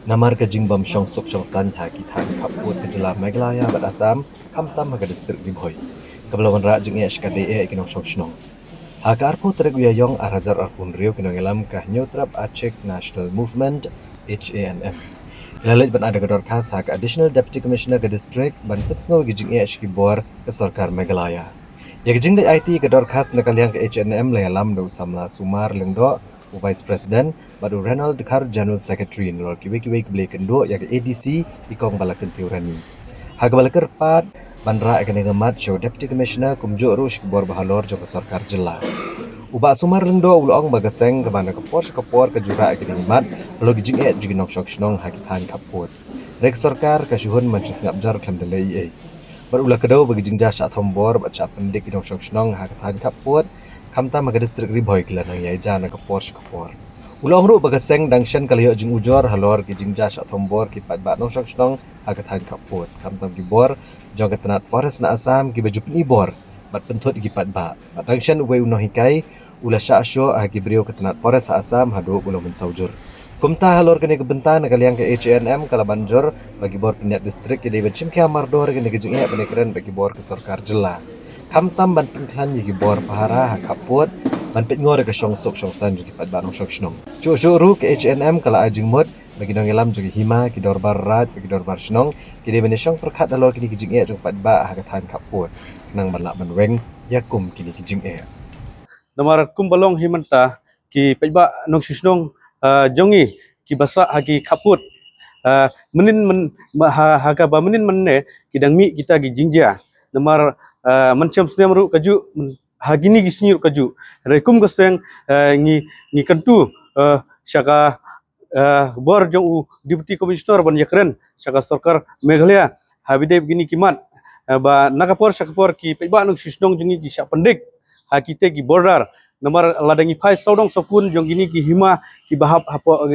Namar ke Jingbam Shong Suk Shong San ha ki than kaput ke jela Meghalaya bat Assam kam tam ha distrik Libhoi. Kebelawan ra jing SKDE ikinong Shong Shnong. Ha ka arpo trek yong arazar arpun rio kinong elam ka Nyotrap Aceh National Movement HANM. Lalit ban ada gedor khas ha ka Additional Deputy Commissioner ke distrik ban fitsno gi jing ki bor ke Sarkar Meghalaya. Ya jing dai IT gedor khas nakaliang ke HNM le alam do samla Sumar lengdo Vice President Badu Renald Dekar General Secretary Nor Kiwe Kebele Kendo yang ADC Ikong Balakan Tiurani. Hag Balakar Pat Bandra akan ngemat show Deputy Commissioner Kumjo Rush Kebor Bahalor Joko Sarkar Jela. Uba Sumar Lendo Ulong Bagaseng Kebana Kepor ke Jura akan ngemat Lalu Gijing Jiginok Shok Shnong Hakitan Kaput. Rek Sarkar Kasyuhun Manchis Ngabjar Klam Delay Berulah kedau bagi jingja syak tombor baca pendik Gidong Shok Shnong Hakitan Kaput. Kamta maga distrik Libhoi kilan ang yaija na kapor. Ulang ru bagaseng dangshan kaliyo jing ujor halor ki jingja syak tombor ki pat nong Shok Shnong hakitan kaput. Kamta gibor jong ketenat forest na Asam ki baju penibor bat pentut ki pat ba. Bat dangshan uwe uno hikai ula syak asyo ki brio ketenat forest Asam hadu ulo mensaujur. Kumta halor kini kebentan kaliang ke HNM kala banjur bagi bor pinyak distrik ki dewe cimkia mardor kini kejingnya penekeren bagi bor ke Sarkar Jela. Kamtam ban pengklan yigi bor pahara kaput ban pet ngore ke Shong Suk Shong San jugi pat barong Shok Shnong. Ru ke HNM kala ajing mud bagi dong elam jugi hima ki dor barat bagi dor bar Shnong ki de beneshong perkat alor kini kijing e jung pat ba hakatan kaput. Nang ban ban weng yakum kini kijing e. Namar kumbalong himanta ki pejba nong shisnong jongi ki basa hagi kaput menin men haga ba menin menne kidang mi kita gi jingja namar mancam snem ru kaju hagini gi sinir kaju rekum goseng ngi kentu syaka bor jong u deputy commissioner ban yakren syaka Sarkar Meghalaya habide begini kimat ba nakapor syakapor ki pejba nong shisnong jongi ki syak pendik hakite ki border nomor ladangi phai saudong sokun jong gini ki hima ki bahap hapo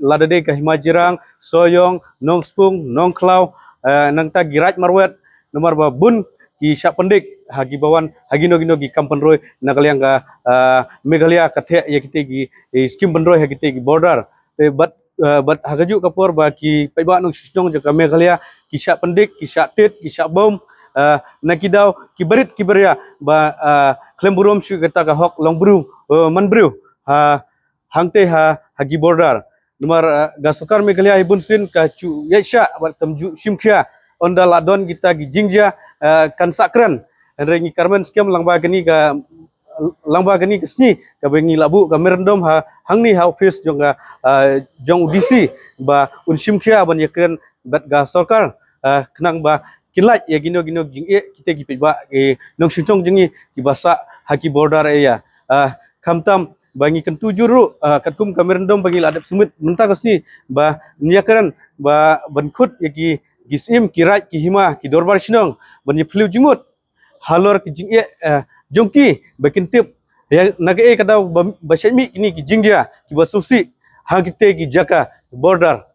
ladade ka hima jirang soyong nong spung nong klau nang ta girat marwet nomor ba bun ki syak pendik hagi bawan hagi no gi kampan roy nakaliang ka Meghalaya kathe ya kite gi skim bandroy hakite gi border but hagaju kapor ba ki paiba nong sisnong jaka Meghalaya ki syak pendik ki syak tit ki syak bom nakidau kibarit kibaria ba klemburum shu kata ka hok longbru manbru hangte hagi border nomor gasukar Meghalaya ibun sin ka chu yesha ba tamju simkhya onda ladon kita gi jingja kan sakran rengi karmen skem langba gani kesni ka bengi labu ka merendom hangni office jong DC ba un simkhya ban yakren bat ga Sarkar kenang ba kilat ya gino jing kita gi ba nong shuchong jingi ki basa haki border ya kamtam bangi kentu juru katkum kamerendom bagi ladap sumit mentah kesni ba niakaran ba bankut ya ki gisim kirat ki hima ki dorbar shinong ban flu jimut halor ki jing jongki bakintip ya naga kadau ba syami ini ki jingja ki basusi hangite ki jaka border